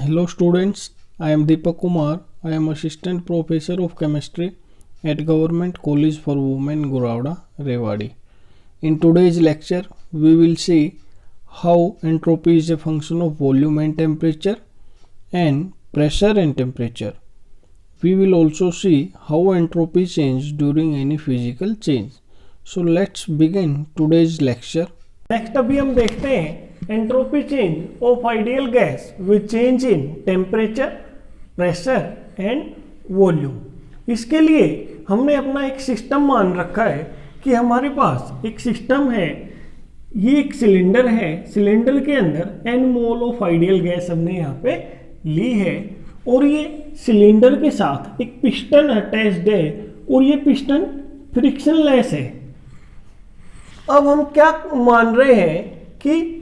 Hello students, I am Deepak Kumar. I am Assistant Professor of Chemistry at Government College for Women Gurauda, Rewari. In today's lecture, we will see how entropy is a function of volume and temperature and pressure and temperature. We will also see how entropy changes during any physical change. So let's begin today's lecture. Next अभी हम देखते हैं entropy change of ideal gas with change in temperature, pressure and volume. इसके लिए हमने अपना एक system मान रखा है कि हमारे पास एक सिस्टम है, ये एक सिलेंडर है, सिलेंडर के अंदर n mole of ideal gas हमने यहाँ पे ली है और ये सिलेंडर के साथ एक पिस्टन अटैच्ड है और ये पिस्टन फ्रिक्शनलेस है। अब हम क्या मान रहे हैं कि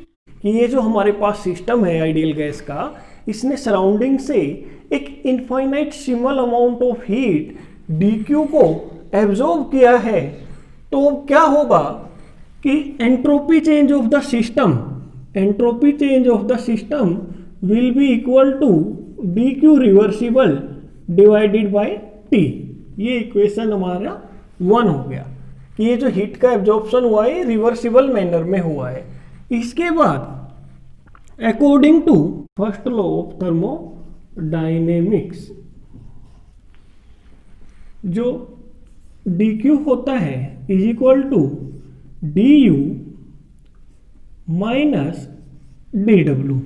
ये जो हमारे पास सिस्टम है आइडियल गैस का, इसने सराउंडिंग से एक infinite small amount of heat dQ को एब्जॉर्ब किया है। तो क्या होगा कि entropy change of the system will be equal to dQ reversible divided by T। ये इक्वेशन हमारा 1 हो गया कि ये जो हीट का एब्जॉर्प्शन हुआ है रिवर्सिबल मैनर में हुआ है। इसके बाद according to first law of thermodynamics, जो dQ होता है is equal to du minus dw।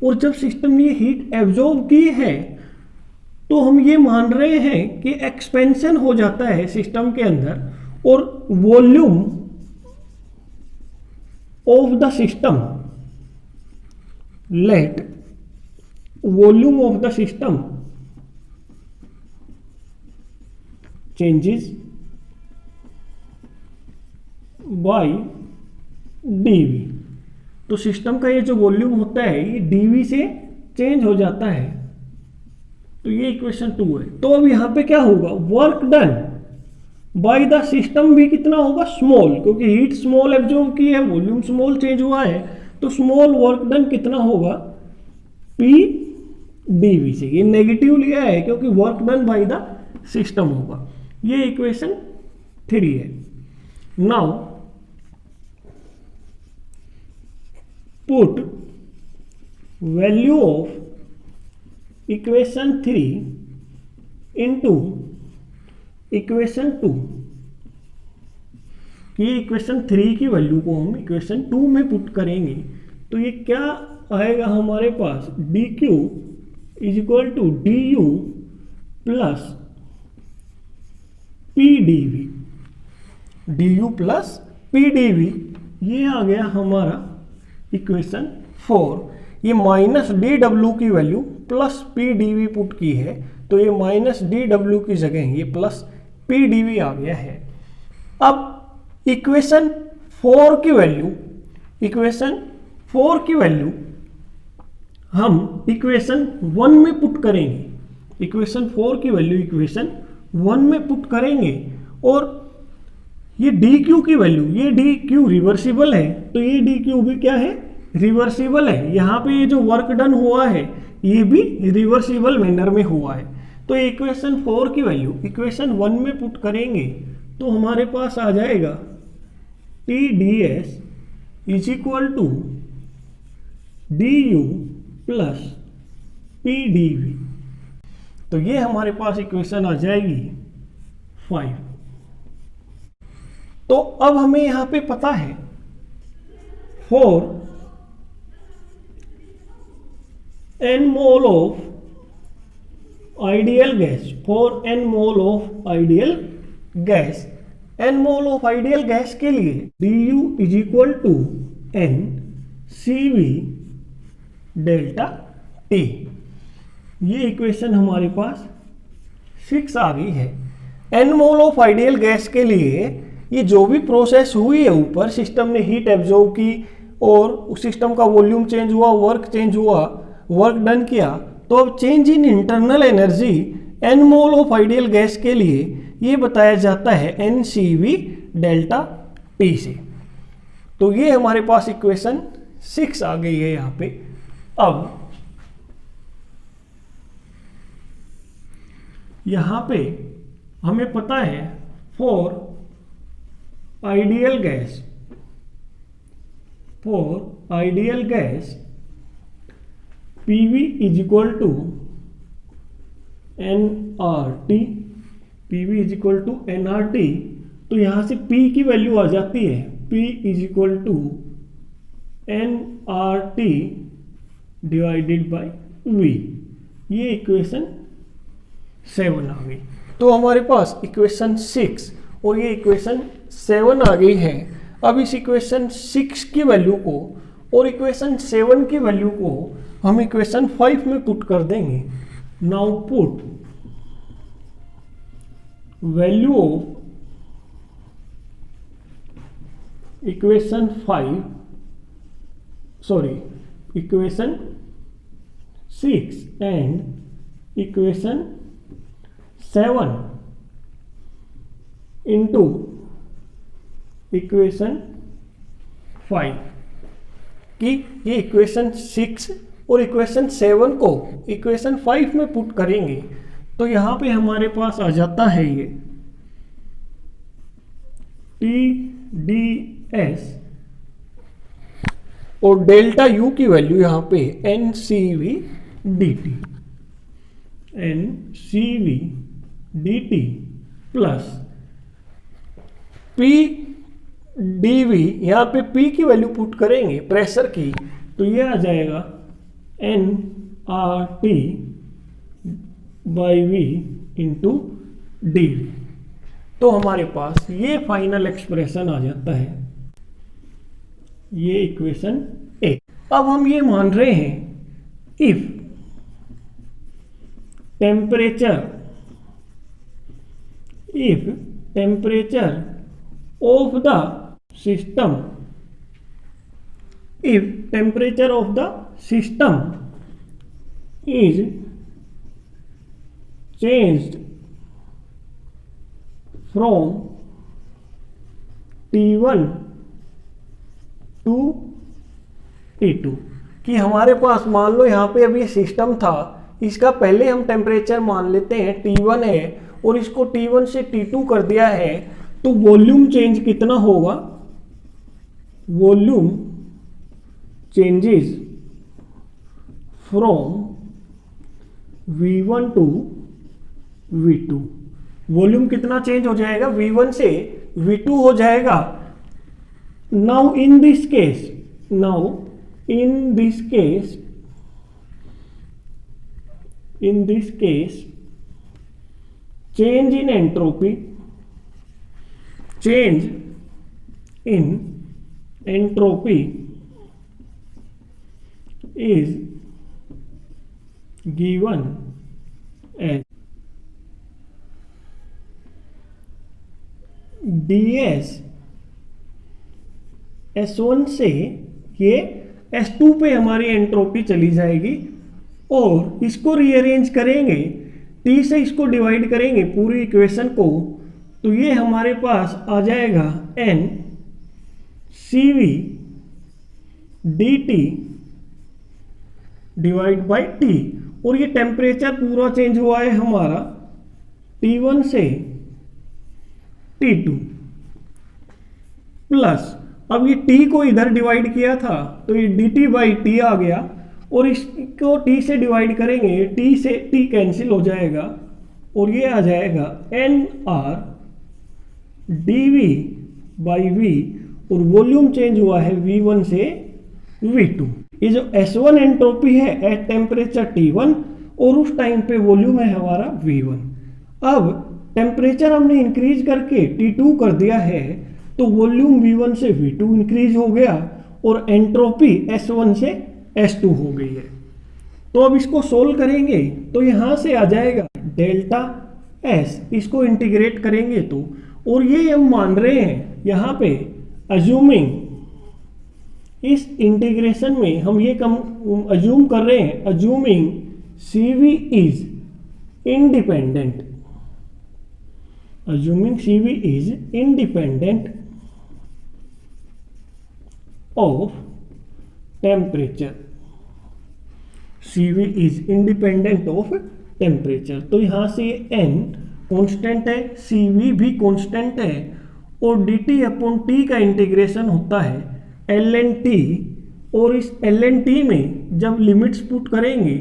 और जब सिस्टम ने ये हीट एब्जॉर्ब की है तो हम ये मान रहे हैं कि एक्सपेंशन हो जाता है सिस्टम के अंदर और volume of the system, let volume of the system changes by dV। तो सिस्टम का ये जो वॉल्यूम होता है ये dV से चेंज हो जाता है। तो ये इक्वेशन 2 है। तो अब यहां पे क्या होगा, work done by the system भी कितना होगा, स्मॉल, क्योंकि हीट स्मॉल एब्जॉर्ब की है, वॉल्यूम स्मॉल चेंज हुआ है, तो स्मॉल वर्क डन कितना होगा, P dV से। ये नेगेटिव लिया है क्योंकि work done by the system होगा। ये इक्वेशन 3 है। Now put value of equation 3 into equation 2। ये इक्वेशन 3 की वैल्यू को हम इक्वेशन 2 में पुट करेंगे तो ये क्या आएगा हमारे पास, dQ is equal to du plus PdV। ये आ गया हमारा इक्वेशन 4। ये माइनस dW की वैल्यू प्लस PdV पुट की है तो ये माइनस dW की जगह ये प्लस PdV आ गया है। अब इक्वेशन 4 की वैल्यू हम इक्वेशन 1 में पुट करेंगे। इक्वेशन 4 की वैल्यू इक्वेशन 1 में पुट करेंगे और ये dQ की वैल्यू, ये dQ रिवर्सिबल है तो ये dQ भी क्या है, रिवर्सिबल है। यहाँ पे ये जो वर्क डन हुआ है ये भी रिवर्सिबल मैनर में हुआ है। तो इक्वेशन 4 की वैल्यू इक्वेशन 1 में पुट करेंगे तो हमारे पास आ जाएगा TdS is equal to du plus PdV। तो ये हमारे पास इक्वेशन आ जाएगी 5। तो अब हमें यहां पे पता है for n mole of ideal gas के लिए du is equal to n CV delta T। ये इक्वेशन हमारे पास 6 आ गई है। n mole of ideal gas के लिए ये जो भी प्रोसेस हुई है, ऊपर सिस्टम ने हीट एब्जॉर्ब की और उस सिस्टम का वॉल्यूम चेंज हुआ, वर्क चेंज हुआ, वर्क डन किया, तो अब change in internal energy n mole of ideal gas के लिए ये बताया जाता है NCV डेल्टा T से। तो ये हमारे पास इक्वेशन 6 आ गई है यहाँ पे। अब यहाँ पे हमें पता है for ideal gas PV is equal to nRT, PV is equal to nRT। तो यहाँ से P की वैल्यू आ जाती है P is equal to nRT divided by V। ये इक्वेशन 7 आ गई। तो हमारे पास इक्वेशन 6 और ये इक्वेशन 7 आ गई है। अब इस इक्वेशन 6 की वैल्यू को और इक्वेशन 7 की वैल्यू को हम इक्वेशन 5 में पुट कर देंगे। Now put value of equation 6 and equation 7 into equation 5 कि ये इक्वेशन 6 और इक्वेशन 7 को इक्वेशन 5 में पुट करेंगे तो यहाँ पे हमारे पास आ जाता है ये TdS और डेल्टा U की वैल्यू यहाँ पे NCV dt प्लस PdV, यहाँ पे P की वैल्यू पुट करेंगे प्रेशर की, तो ये आ जाएगा nRT by V into dV। तो हमारे पास ये फाइनल एक्सप्रेशन आ जाता है, ये इक्वेशन 1। अब हम ये मान रहे हैं if temperature of the system is changed from T1 to T2 कि हमारे पास मान लो यहाँ पे अभी सिस्टम था, इसका पहले हम टेम्परेचर मान लेते हैं T1 है और इसको T1 से T2 कर दिया है, तो वॉल्यूम चेंज कितना होगा? Volume changes from V1 to V2। Volume कितना चेंज हो जाएगा? V1 से V2 हो जाएगा। Now in this case change in entropy is given as ds S1 से ये S2 पे हमारी एंट्रोपी चली जाएगी और इसको रीअरेंज करेंगे, T से इसको डिवाइड करेंगे पूरी इक्वेशन को, तो ये हमारे पास आ जाएगा NCV dt divide by T। और ये टेम्परेचर पूरा चेंज हुआ है हमारा T1 से T2 प्लस अब ये T को इधर डिवाइड किया था तो ये dt बाई T आ गया और इसको T से डिवाइड करेंगे, T से T कैंसिल हो जाएगा और ये आ जाएगा nR dV बाई V और वॉल्यूम चेंज हुआ है V1 से V2। ये जो S1 एंट्रोपी है एट टेम्परेचर T1 और उस टाइम पे वॉल्यूम है हमारा V1। अब टेम्परेचर हमने इंक्रीज करके T2 कर दिया है तो वॉल्यूम V1 से V2 इंक्रीज हो गया और एंट्रोपी S1 से S2 हो गई है। तो अब इसको सोल्व करेंगे तो यहाँ से आ जाएगा डेल्टा S, इसको इंटीग्रेट करेंगे तो, और ये हम मान रहे हैं यहाँ पे अज्यूमिंग, इस इंटीग्रेशन में हम ये अज्यूम कर रहे हैं assuming CV is independent of temperature, CV is independent of temperature. तो यहाँ से n कांस्टेंट है, CV भी कांस्टेंट है, और dt अपॉन t का इंटीग्रेशन होता है ln t, और इस ln t में जब लिमिट्स पुट करेंगे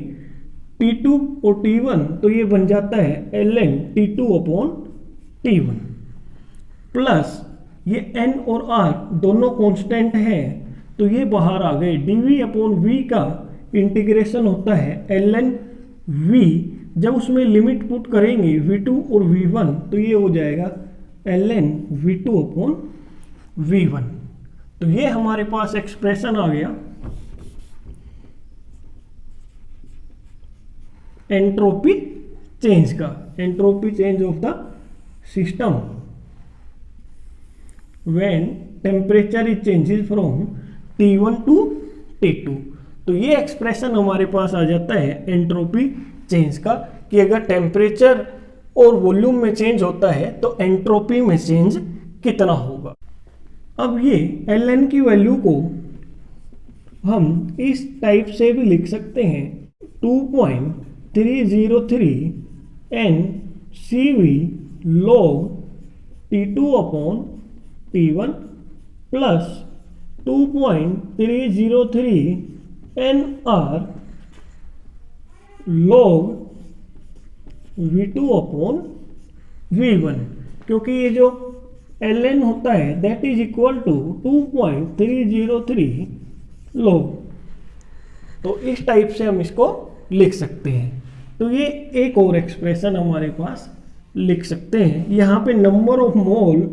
T2 और T1 तो ये बन जाता है ln T2 upon T1, plus ये n और r दोनों कांस्टेंट हैं तो ये बाहर आ गए, dv अपॉन v का इंटीग्रेशन होता है ln v, जब उसमें लिमिट पुट करेंगे v2 और v1 तो ये हो जाएगा ln v2 अपॉन v1। तो ये हमारे पास एक्सप्रेशन आ गया एंट्रोपी चेंज का, entropy change of the system when temperature is changes from T1 to T2। तो ये एक्सप्रेशन हमारे पास आ जाता है एंट्रोपी चेंज का, कि अगर टेम्परेचर और वॉल्यूम में चेंज होता है तो एंट्रोपी में चेंज कितना होगा। अब ये ln की वैल्यू को हम इस टाइप से भी लिख सकते हैं 2.303 n CV log T2 upon T1 plus 2.303 nr log V2 upon V1, क्योंकि ये जो ln होता है that is equal to 2.303 log। तो इस टाइप से हम इसको लिख सकते हैं। तो ये एक और एक्सप्रेशन हमारे पास लिख सकते हैं। यहाँ पे number of mole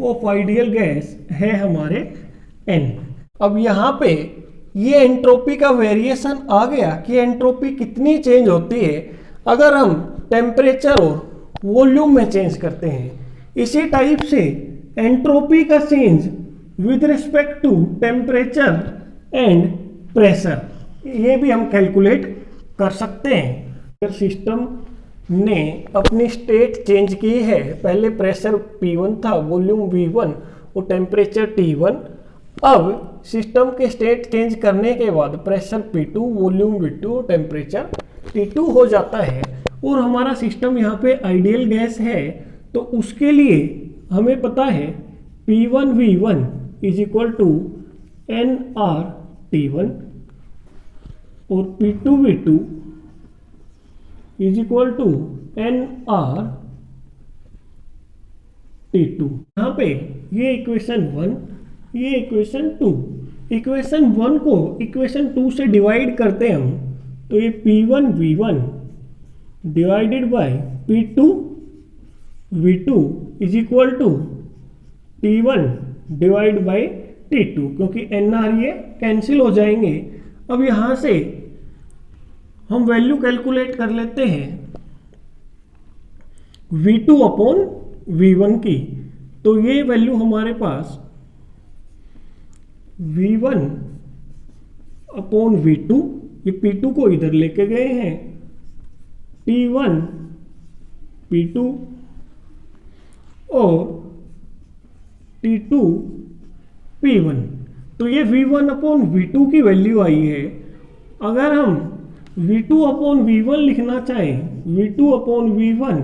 of ideal gas है हमारे n। अब यहाँ पे ये एंट्रोपी का वेरिएशन आ गया कि एंट्रोपी कितनी चेंज होती है अगर हम टेम्परेचर और वॉल्यूम में चेंज करते हैं। इसी टाइप से एंट्रोपी का change with respect to temperature and pressure, ये भी हम कैलकुलेट कर सकते हैं। अगर सिस्टम ने अपनी स्टेट चेंज की है, पहले प्रेशर P1 था, वॉल्यूम V1 और टेम्परेचर T1, अब सिस्टम के स्टेट चेंज करने के बाद प्रेशर P2, वॉल्यूम V2 और टेम्परेचर T2 हो जाता है, और हमारा सिस्टम यहाँ पे आइडियल गैस है, तो उसके लिए हमें पता है P1 V1 is equal to nR T1 और P2 V2 is equal to nR T2। यहाँ पे ये इक्वेशन 1, ये इक्वेशन 2, इक्वेशन 1 को इक्वेशन 2 से डिवाइड करते हैं हम, तो ये P1 V1 divided by P2 V2 is equal to T1 divide by T2, क्योंकि nR ये कैंसिल हो जाएंगे। अब यहाँ से हम वैल्यू कैलकुलेट कर लेते हैं V2 अपॉन V1 की। तो ये वैल्यू हमारे पास V1 अपॉन V2, ये P2 को इधर लेके गए हैं, T1 P2 और T2 P1। तो ये V1 अपॉन V2 की वैल्यू आई है। अगर हम V2 अपॉन V1 लिखना चाहें, V2 अपॉन V1,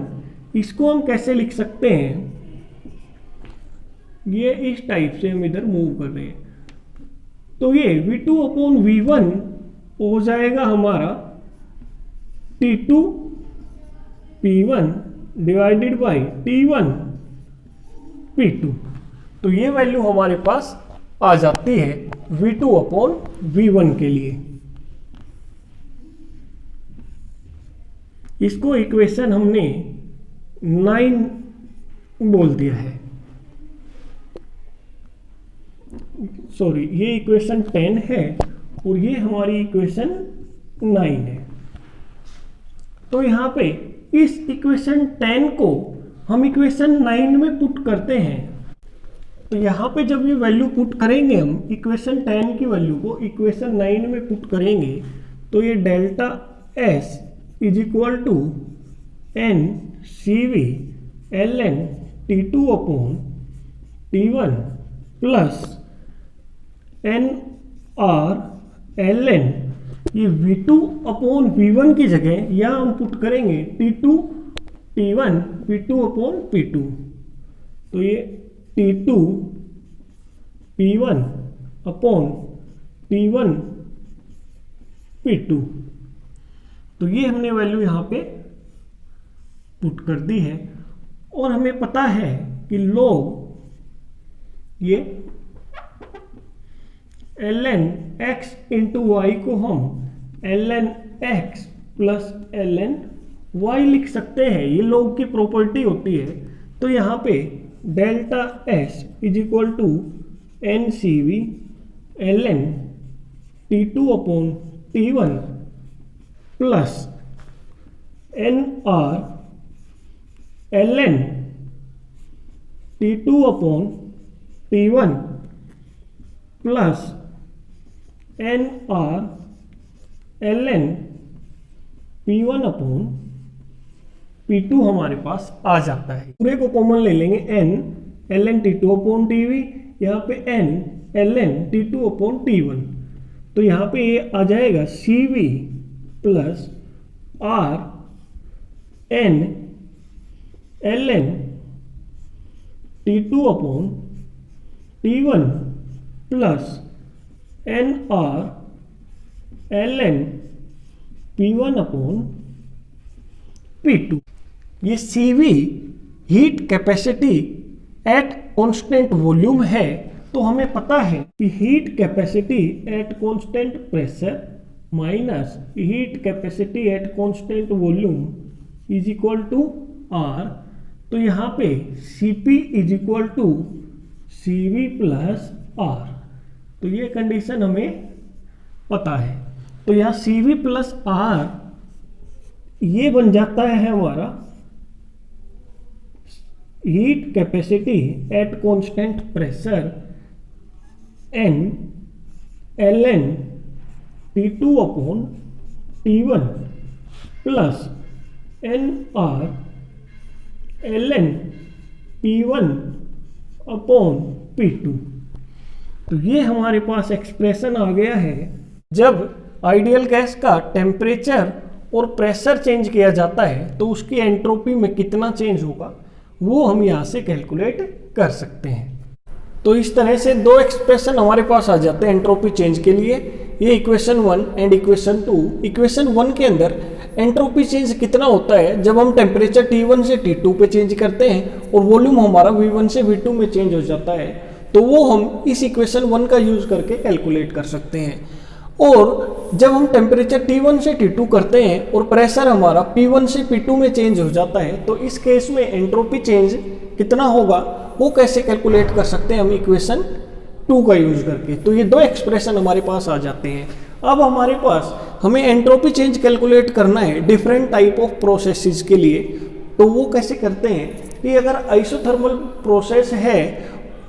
इसको हम कैसे लिख सकते हैं, ये इस टाइप से हम इधर मूव कर रहे हैं। तो ये V2 अपॉन V1 हो जाएगा हमारा T2 P1 divided by T1 P2। तो ये वैल्यू हमारे पास आ जाती है V2 अपॉन V1 के लिए। इसको इक्वेशन हमने 9 बोल दिया है, सॉरी ये इक्वेशन 10 है और ये हमारी इक्वेशन 9 है। तो यहाँ पे इस इक्वेशन 10 को हम इक्वेशन 9 में पुट करते हैं। तो यहाँ पे जब ये वैल्यू पुट करेंगे हम इक्वेशन 10 की वैल्यू को इक्वेशन 9 में पुट करेंगे, तो ये delta S is equal to n CV ln T2 upon T1 plus nR ln, ये V2 अपॉन V1 की जगह यहाँ हम पुट करेंगे T2 T1 P2 upon P2, तो ये T2 P1 upon T1 P2, तो ये हमने वैल्यू यहाँ पे पुट कर दी है। और हमें पता है कि log ये ln x इंटू वाई को हम ln x plus ln y लिख सकते हैं, ये log की प्रॉपर्टी होती है। तो यहाँ पे delta s is equal to N C V ln T2 upon T1 plus N R ln T2 upon T1 plus N R ln P1 upon P2 हमारे पास आ जाता है। पूरे को कॉमन ले लेंगे n ln T2 upon TV, यहाँ पे n ln T2 upon T1, तो यहाँ पे ये आ जाएगा CV plus R n ln T2 upon T1 plus N R ln P1 upon P2। ये CV heat capacity at constant volume है, तो हमें पता है कि heat capacity at constant pressure minus heat capacity at constant volume is equal to R। तो यहाँ पे Cp is equal to CV plus R, तो ये कंडीशन हमें पता है। तो यहाँ CV प्लस R ये बन जाता है हमारा heat capacity at constant pressure n ln T2 upon T1 plus N R ln P1 upon P2। तो ये हमारे पास एक्सप्रेशन आ गया है। जब आइडियल गैस का टेम्परेचर और प्रेशर चेंज किया जाता है तो उसकी एंट्रोपी में कितना चेंज होगा वो हम यहाँ से कैलकुलेट कर सकते हैं। तो इस तरह से दो एक्सप्रेशन हमारे पास आ जाते हैं एंट्रोपी चेंज के लिए, ये इक्वेशन 1 एंड इक्वेशन 2। इक्वेशन 1 के अंदर एंट्रोपी चेंज कितना होता है जब हम टेम्परेचर T1 से T2 पे चेंज करते हैं और वॉल्यूम हमारा V1 से V2 में चेंज हो जाता है, तो वो हम इस इक्वेशन 1 का यूज करके कैलकुलेट कर सकते हैं। और जब हम टेम्परेचर T1 से T2 करते हैं और प्रेशर हमारा P1 से P2 में चेंज हो जाता है, तो इस केस में एंट्रोपी चेंज कितना होगा वो कैसे कैलकुलेट कर सकते हैं हम इक्वेशन 2 का यूज करके। तो ये दो एक्सप्रेशन हमारे पास आ जाते हैं। अब हमारे पास हमें एंट्रोपी चेंज कैलकुलेट करना है डिफरेंट टाइप ऑफ प्रोसेसेस के लिए। तो वो कैसे करते हैं कि अगर आइसोथर्मल प्रोसेस है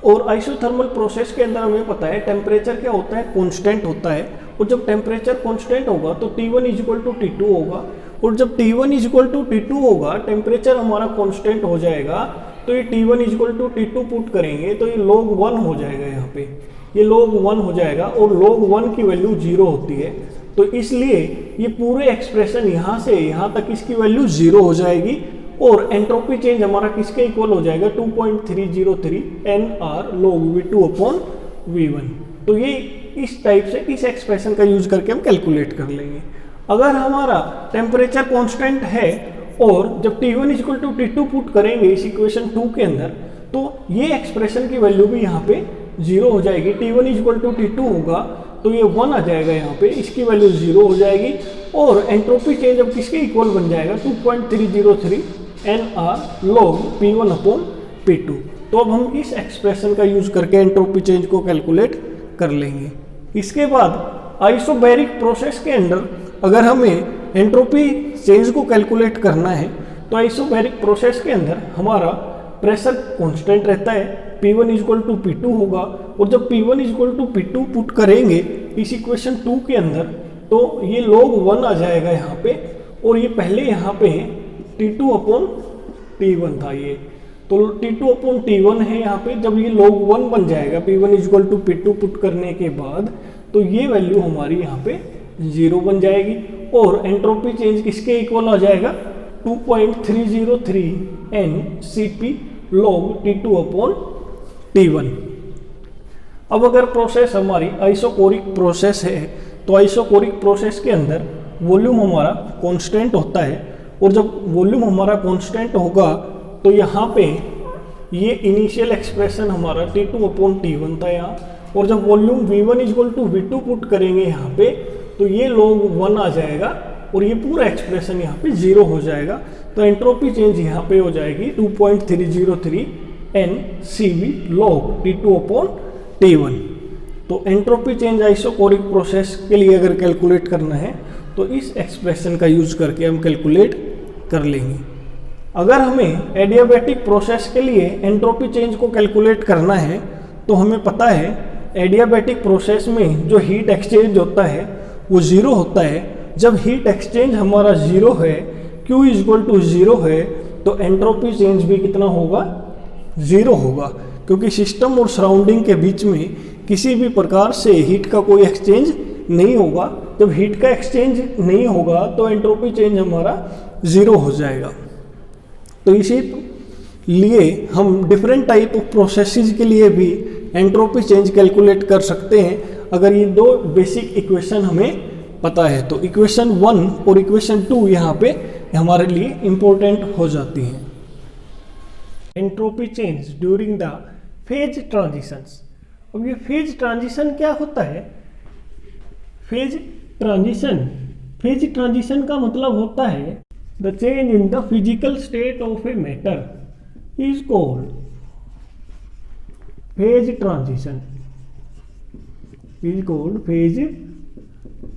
और आइसोथर्मल प्रोसेस के अंदर हमें पता है टेम्परेचर क्या होता है, कांस्टेंट होता है। और जब टेम्परेचर कांस्टेंट होगा तो T1 is equal to T2 होगा, और जब T1 is equal to T2 होगा टेम्परेचर हमारा कांस्टेंट हो जाएगा, तो ये T1 is equal to T2 put करेंगे तो ये log 1 हो जाएगा, यहाँ पे ये log 1 हो जाएगा और log 1 की वैल्यू 0 होती है। तो इसलिए ये पूरे एक्सप्रेशन यहाँ से यहाँ तक इसकी वैल्यू 0 हो जाएगी और एंट्रोपी चेंज हमारा किसके इक्वल हो जाएगा 2.303 nR log V2 upon V1। तो ये इस टाइप से इस एक्सप्रेशन का यूज करके हम कैलकुलेट कर लेंगे। अगर हमारा टेम्परेचर कांस्टेंट है और जब T1 is equal to T2 put करेंगे इस इक्वेशन 2 के अंदर, तो ये एक्सप्रेशन की वैल्यू भी यहाँ पे 0 हो जाएगी। T1 is equal to T2 होगा तो ये 1 आ जाएगा, यहाँ पे इसकी वैल्यू 0 हो जाएगी और एंट्रोपी चेंज अब किसके इक्वल बन जाएगा 2.303 nR log P1 upon P2। तो अब हम इस एक्सप्रेशन का यूज करके एंट्रोपी चेंज को कैलकुलेट कर लेंगे। इसके बाद आइसोबैरिक प्रोसेस के अंदर अगर हमें एंट्रोपी चेंज को कैलकुलेट करना है तो आइसोबैरिक प्रोसेस के अंदर हमारा प्रेशर कांस्टेंट रहता है, P1 is equal to P2 होगा। और जब P1 is equal to P2 put करेंगे इस इक्वेशन 2 के अंदर तो ये log 1 आ जाएगा यहाँ पे, और ये पहले यहाँ पे T2 अपॉन T1 था ये, तो T2 अपॉन T1 है यहाँ पे। जब ये log 1 बन जाएगा P1 is equal to P2 put करने के बाद, तो ये वैल्यू हमारी यहाँ पे 0 बन जाएगी। और एंट्रोपी चेंज किसके इक्वल हो जाएगा, 2.303 NCP log T2 upon T1। अब अगर प्रोसेस हमारी आइसोकोरिक प्रोसेस है तो आइसोकोरिक प्रोसेस के अंदर वॉल्यूम हमारा कांस्टेंट होता है, और जब वॉल्यूम हमारा कांस्टेंट होगा तो यहाँ पे ये इनिशियल एक्सप्रेशन हमारा T2 अपॉन T1 था यहाँ, और जब volume V1 equal to V2 put करेंगे यहाँ पे तो ये log 1 आ जाएगा और ये पूरा एक्सप्रेशन यहाँ पे 0 हो जाएगा। तो एंट्रोपी चेंज यहाँ पे हो जाएगी 2.303 NCV log T2 upon T1। तो एंट्रोपी चेंज आइसोकोरिक प्रोसेस के लिए अगर कैलकुलेट करना है तो इस एक्सप्रेशन का यूज करके हम कैलकुलेट कर लेंगे। अगर हमें एडियाबैटिक प्रोसेस के लिए एंट्रोपी चेंज को कैलकुलेट करना है तो हमें पता है एडियाबैटिक प्रोसेस में जो हीट एक्सचेंज होता है वो 0 होता है। जब हीट एक्सचेंज हमारा 0 है, Q इक्वल टू 0 है, तो एंट्रोपी चेंज भी कितना होगा, 0 होगा, क्योंकि सिस्टम और सराउंडिंग के बीच में किसी भी प्रकार से हीट का कोई एक्सचेंज नहीं होगा। जब हीट का एक्सचेंज नहीं होगा तो एंट्रोपी चेंज हमारा 0 हो जाएगा। तो इसी लिए हम डिफरेंट टाइप ऑफ प्रोसेसेस के लिए भी एंट्रोपी चेंज कैलकुलेट कर सकते हैं अगर ये दो बेसिक इक्वेशन हमें पता है। तो इक्वेशन 1 और इक्वेशन 2 यहाँ पे हमारे लिए इम्पोर्टेंट हो जाती हैं। Entropy change during the phase transitions. अब ये फेज ट्रांजिशन क्या होता है, फेज ट्रांजिशन का मतलब होता है the change in the physical state of a matter is called phase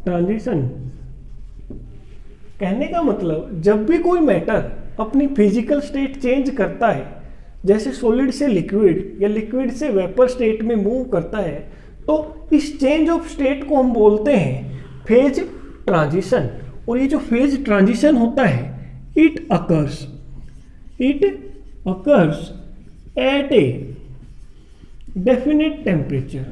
transition, कहने का मतलब जब भी कोई मैटर अपनी फिजिकल स्टेट चेंज करता है, जैसे सॉलिड से लिक्विड या लिक्विड से वेपर स्टेट में मूव करता है, तो इस चेंज ऑफ स्टेट को हम बोलते हैं फेज ट्रांजिशन। और ये जो फेज ट्रांजिशन होता है it occurs at a definite temperature,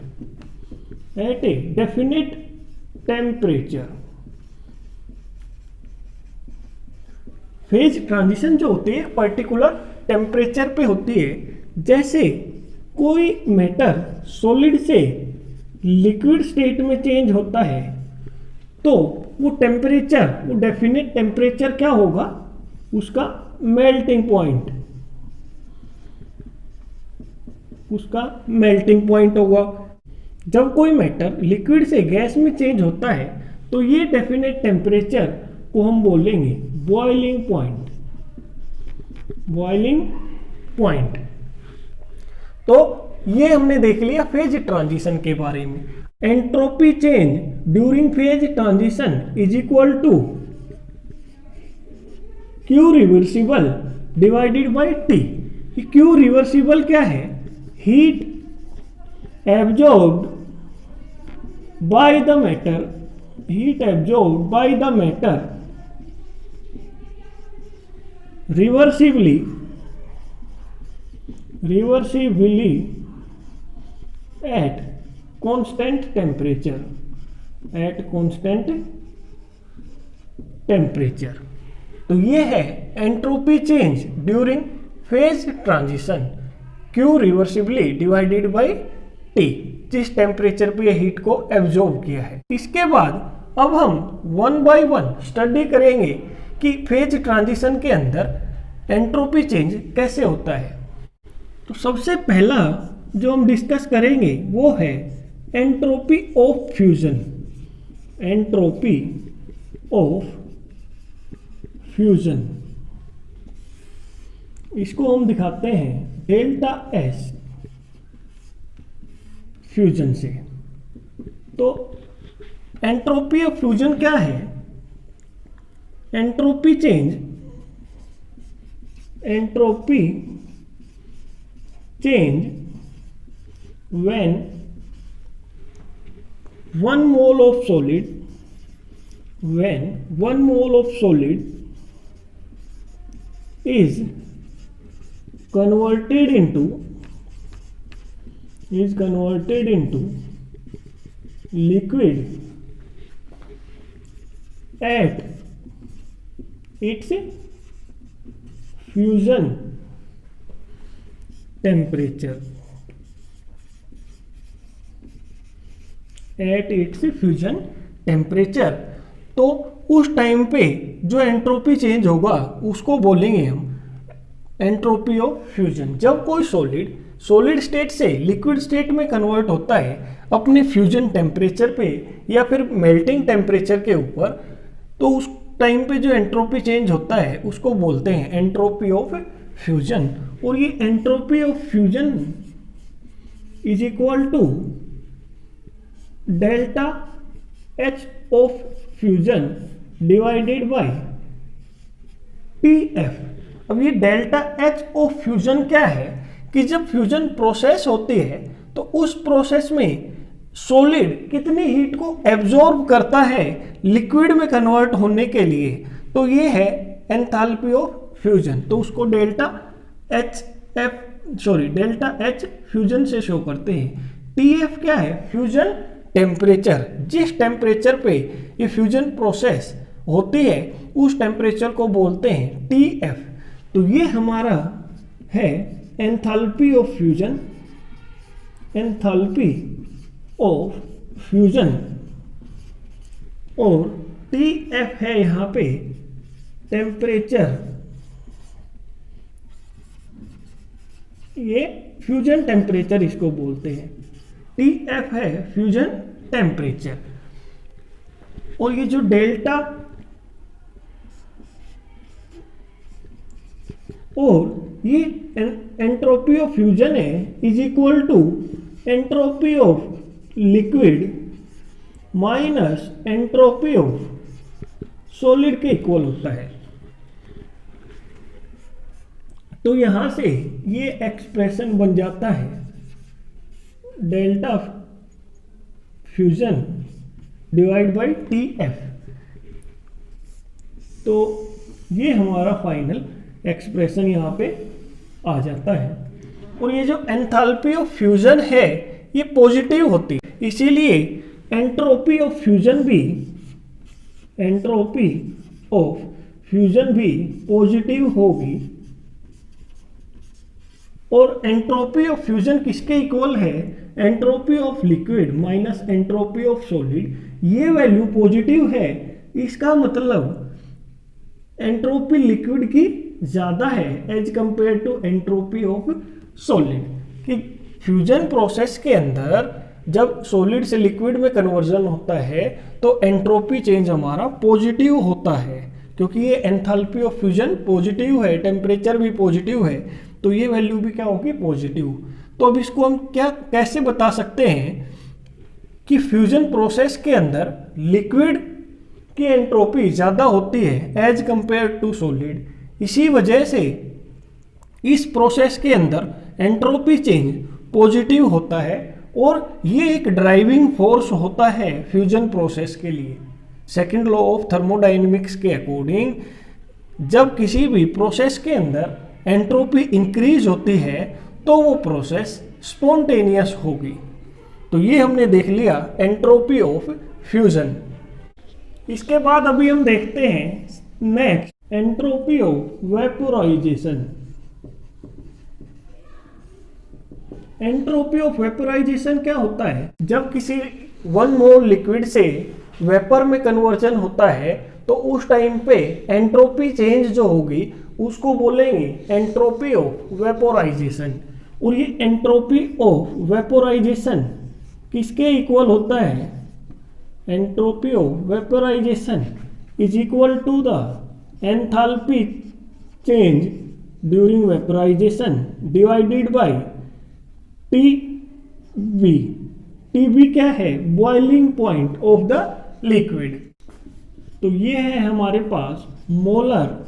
phase transition जो होती है पर्टिकुलर टेम्परेचर पे होती है। जैसे कोई मैटर सॉलिड से लिक्विड स्टेट में चेंज होता है तो वो टेम्परेचर, वो डेफिनेट टेम्परेचर क्या होगा, उसका मेल्टिंग पॉइंट होगा। जब कोई मैटर लिक्विड से गैस में चेंज होता है तो ये डेफिनेट टेम्परेचर को हम बोलेंगे बॉइलिंग पॉइंट। तो ये हमने देख लिया फेज ट्रांजिशन के बारे में। Entropy change during phase transition is equal to Q reversible divided by T। Q reversible क्या है, heat absorbed by the matter reversibly at constant temperature. तो ये है entropy change during phase transition, Q reversibly divided by T, जिस temperature पे heat को absorb किया है। इसके बाद अब हम 1 बाय 1 स्टडी करेंगे कि फेज ट्रांजिशन के अंदर एंट्रोपी चेंज कैसे होता है। तो सबसे पहला जो हम डिस्कस करेंगे वो है एंट्रोपी ऑफ फ्यूजन। इसको हम दिखाते हैं डेल्टा S फ्यूजन से। तो एंट्रोपी ऑफ फ्यूजन क्या है, entropy change when 1 mole of solid is converted into liquid at its fusion temperature, at its fusion temperature। तो उस टाइम पे जो एंट्रोपी चेंज होगा उसको बोलेंगे हम एंट्रोपी ऑफ फ्यूजन। जब कोई सॉलिड स्टेट से लिक्विड स्टेट में कन्वर्ट होता है अपने फ्यूजन टेम्परेचर पे या फिर मेल्टिंग टेम्परेचर के ऊपर, तो उस टाइम पे जो एंट्रोपी चेंज होता है उसको बोलते हैं एंट्रोपी ऑफ फ्यूजन। और ये entropy of fusion is equal to delta H of fusion divided by TF. अब ये डेल्टा एच ऑफ फ्यूजन क्या है कि जब फ्यूजन प्रोसेस होती है तो उस प्रोसेस में सॉलिड कितनी हीट को एब्जॉर्ब करता है लिक्विड में कन्वर्ट होने के लिए, तो ये है एंथैल्पी ऑफ फ्यूजन। तो उसको डेल्टा एच फ्यूजन से शो करते हैं। टीएफ क्या है? Fusion temperature. जिस टेम्परेचर पे ये फ्यूजन प्रोसेस होती है उस टेम्परेचर को बोलते हैं टीएफ। तो ये हमारा है enthalpy of fusion, enthalpy of fusion. और टीएफ है यहाँ पे टेम्परेचर, ये फ्यूजन टेम्परेचर इसको बोलते हैं। टीएफ है फ्यूजन टेम्परेचर। और ये जो डेल्टा और ये एंट्रोपी ऑफ फ्यूजन है is equal to entropy of liquid minus entropy of solid के इक्वल होता है। तो यहां से ये एक्सप्रेशन बन जाता है delta fusion divide by TF. तो ये हमारा फाइनल एक्सप्रेशन यहाँ पे आ जाता है। और ये जो एंथैल्पी ऑफ फ्यूजन है ये पॉजिटिव होती है, इसीलिए एंट्रोपी ऑफ फ्यूजन भी पॉजिटिव होगी। और एंट्रोपी ऑफ फ्यूजन किसके इक्वल है? Entropy of liquid minus entropy of solid. ये वैल्यू पॉजिटिव है, इसका मतलब एंट्रोपी लिक्विड की ज्यादा है as compare to entropy of solid. कि फ्यूजन प्रोसेस के अंदर जब सॉलिड से लिक्विड में कन्वर्जन होता है तो एंट्रोपी चेंज हमारा पॉजिटिव होता है, क्योंकि ये एंथैल्पी ऑफ फ्यूजन पॉजिटिव है, टेम्परेचर भी पॉजिटिव है, तो ये वैल्यू भी क्या होगी? पॉजिटिव। तो अब इसको हम कैसे बता सकते हैं कि फ्यूजन प्रोसेस के अंदर लिक्विड की एंट्रोपी ज़्यादा होती है एज कंपेयर टू सॉलिड। इसी वजह से इस प्रोसेस के अंदर एंट्रोपी चेंज पॉजिटिव होता है और ये एक ड्राइविंग फोर्स होता है फ्यूजन प्रोसेस के लिए। सेकेंड लॉ ऑफ थर्मोडायनेमिक्स के अकॉर्डिंग जब किसी भी प्रोसेस के अंदर एंट्रोपी इंक्रीज होती है तो वो प्रोसेस स्पॉन्टेनियस होगी। तो ये हमने देख लिया एंट्रोपी ऑफ फ्यूजन। इसके बाद अभी हम देखते हैं next entropy of vaporisation. Entropy of vaporisation क्या होता है? जब किसी 1 मोल लिक्विड से वेपर में कन्वर्जन होता है तो उस टाइम पे एंट्रोपी चेंज जो होगी उसको बोलेंगे एंट्रोपी ऑफ वेपोराइजेशन। और ये एंट्रोपी ऑफ वेपोराइजेशन किसके इक्वल होता है? Entropy of vaporization is equal to the enthalpy change during vaporization divided by TB. TB क्या है? Boiling point of the liquid. तो ये है हमारे पास molar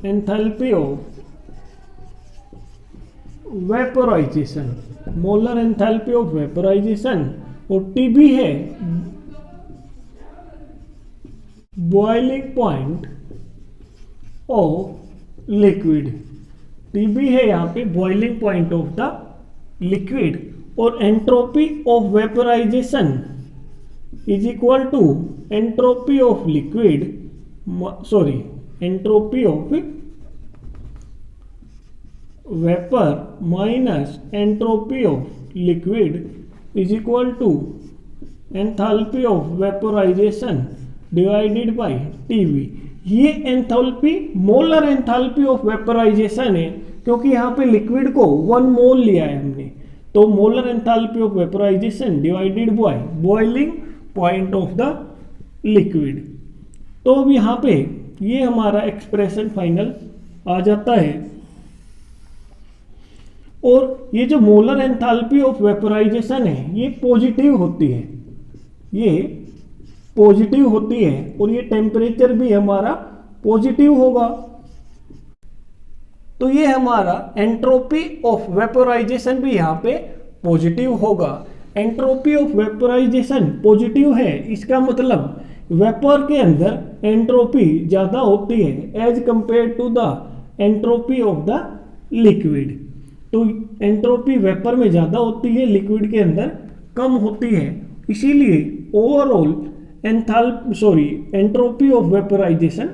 enthalpy of vaporization, molar enthalpy of vaporization. और टीबी है boiling point of liquid. TB है यहाँ पे boiling point of the liquid. और entropy of vaporization is equal to entropy of liquid, entropy of vapour minus entropy of liquid is equal to enthalpy of vaporization divided by TV. ये enthalpy molar enthalpy of vaporization है, क्योंकि यहाँ पे liquid को 1 मोल लिया है हमने, तो molar enthalpy of vaporization divided by boiling point of the liquid. तो अब यहाँ पे ये हमारा एक्सप्रेशन फाइनल आ जाता है। और ये जो मोलर एंथैल्पी ऑफ वेपोराइजेशन है ये पॉजिटिव होती है, ये पॉजिटिव होती है, और ये टेम्परेचर भी हमारा पॉजिटिव होगा। तो ये हमारा एंट्रोपी ऑफ वेपोराइजेशन भी यहाँ पे पॉजिटिव होगा। एंट्रोपी ऑफ वेपोराइजेशन पॉजिटिव है, इसका मतलब वेपर के अंदर एंट्रोपी ज़्यादा होती है as compare to the entropy of the liquid. तो एंट्रोपी वेपर में ज़्यादा होती है, लिक्विड के अंदर कम होती है, इसीलिए overall entropy of vaporisation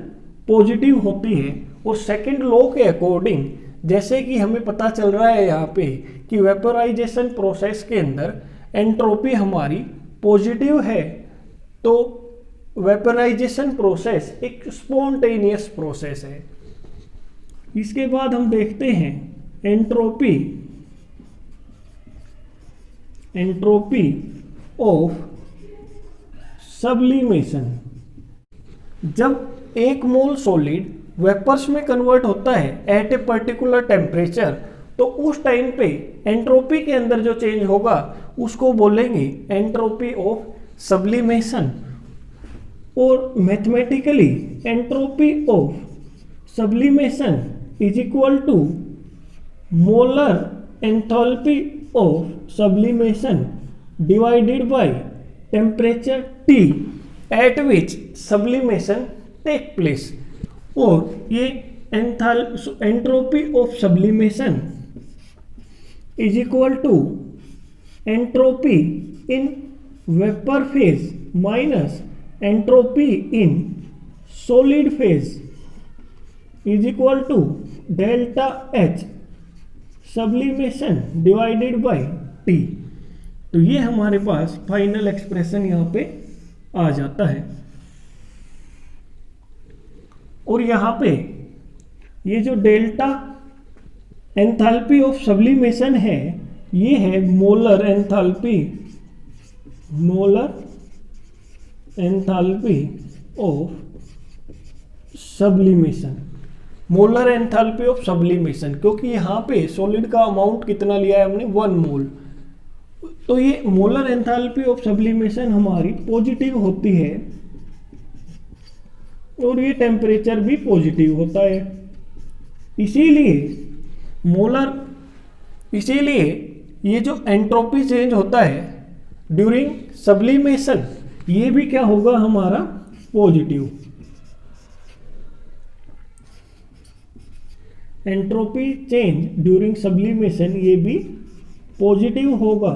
positive होती है। और सेकंड लॉ के अकॉर्डिंग, जैसे कि हमें पता चल रहा है यहाँ पे कि वेपोराइजेशन प्रोसेस के अंदर एंट्रोपी हमारी पॉजिटिव है, तो वेपोराइजेशन प्रोसेस एक स्पॉन्टेनियस प्रोसेस है। इसके बाद हम देखते हैं एंट्रोपी ऑफ सब्लिमेशन। जब 1 मोल सॉलिड वेपर्स में कन्वर्ट होता है एट ए पर्टिकुलर टेम्परेचर, तो उस टाइम पे एंट्रोपी के अंदर जो चेंज होगा उसको बोलेंगे एंट्रोपी ऑफ सब्लिमेशन। और mathematically entropy of sublimation is equal to molar enthalpy of sublimation divided by temperature T at which sublimation take place. और ये entropy of sublimation is equal to entropy in vapour phase minus entropy in solid phase is equal to delta H sublimation divided by T। तो ये हमारे पास final expression यहाँ पे आ जाता है। और यहाँ पे ये जो डेल्टा एंथैल्पी ऑफ सब्लिमेशन है, ये है molar enthalpy of sublimation. Molar enthalpy of sublimation, क्योंकि यहाँ पे सॉलिड का अमाउंट कितना लिया है हमने, 1 मोल। तो ये मोलर एंथैल्पी ऑफ सब्लिमेशन हमारी पॉजिटिव होती है, और ये टेम्परेचर भी पॉजिटिव होता है। इसीलिए ये जो एंट्रोपी चेंज होता है ड्यूरिंग सब्लिमेशन, ये भी क्या होगा हमारा positive. Entropy change during sublimation ये भी पॉजिटिव होगा।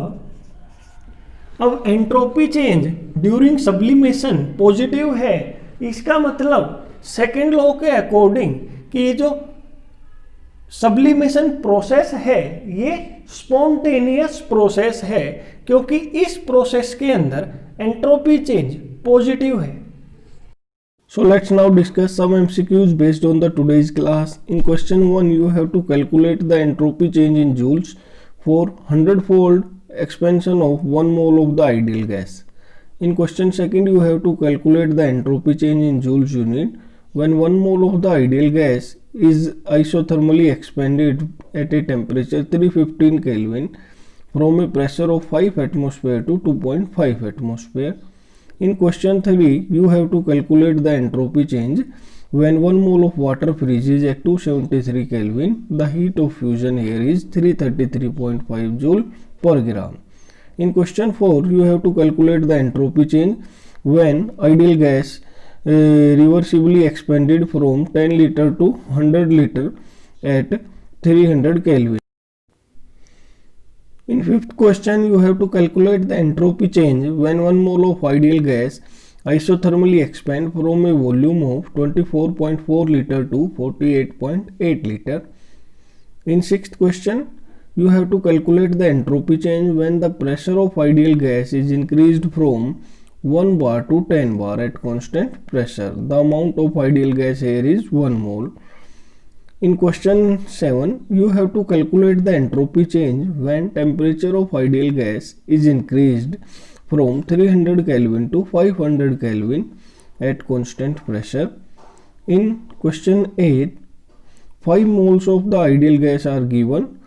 अब entropy change during sublimation positive है, इसका मतलब सेकेंड लॉ के अकॉर्डिंग कि ये जो सब्लिमेशन प्रोसेस है ये स्पॉन्टेनियस प्रोसेस है, क्योंकि इस प्रोसेस के अंदर एंट्रोपी चेंज पॉजिटिव है। So let's now discuss some MCQs based on the today's class. In question 1 you have to calculate the entropy change in joules for 100-fold expansion of 1 mole of the ideal gas. In question 2 you have to calculate the entropy change in joules unit when 1 mole of the ideal gas is isothermally expanded at a temperature 315 Kelvin from a pressure of 5 atmosphere to 2.5 atmosphere. In question 3 you have to calculate the entropy change when 1 mole of water freezes at 273 Kelvin. The heat of fusion here is 333.5 joule per gram. In question 4 you have to calculate the entropy change when ideal gas reversibly expanded from 10 liter to 100 liter at 300 Kelvin. In fifth question, you have to calculate the entropy change when 1 mole of ideal gas isothermally expand from a volume of 24.4 liter to 48.8 liter. In sixth question, you have to calculate the entropy change when the pressure of ideal gas is increased from 1 bar to 10 bar at constant pressure. The amount of ideal gas here is 1 mole. In question 7, you have to calculate the entropy change when temperature of ideal gas is increased from 300 Kelvin to 500 Kelvin at constant pressure. In question 8, 5 moles of the ideal gas are given.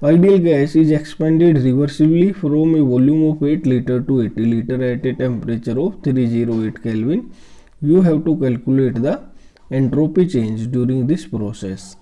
Ideal gas is expanded reversibly from a volume of 8 liter to 80 liter at a temperature of 308 Kelvin. You have to calculate the entropy change during this process.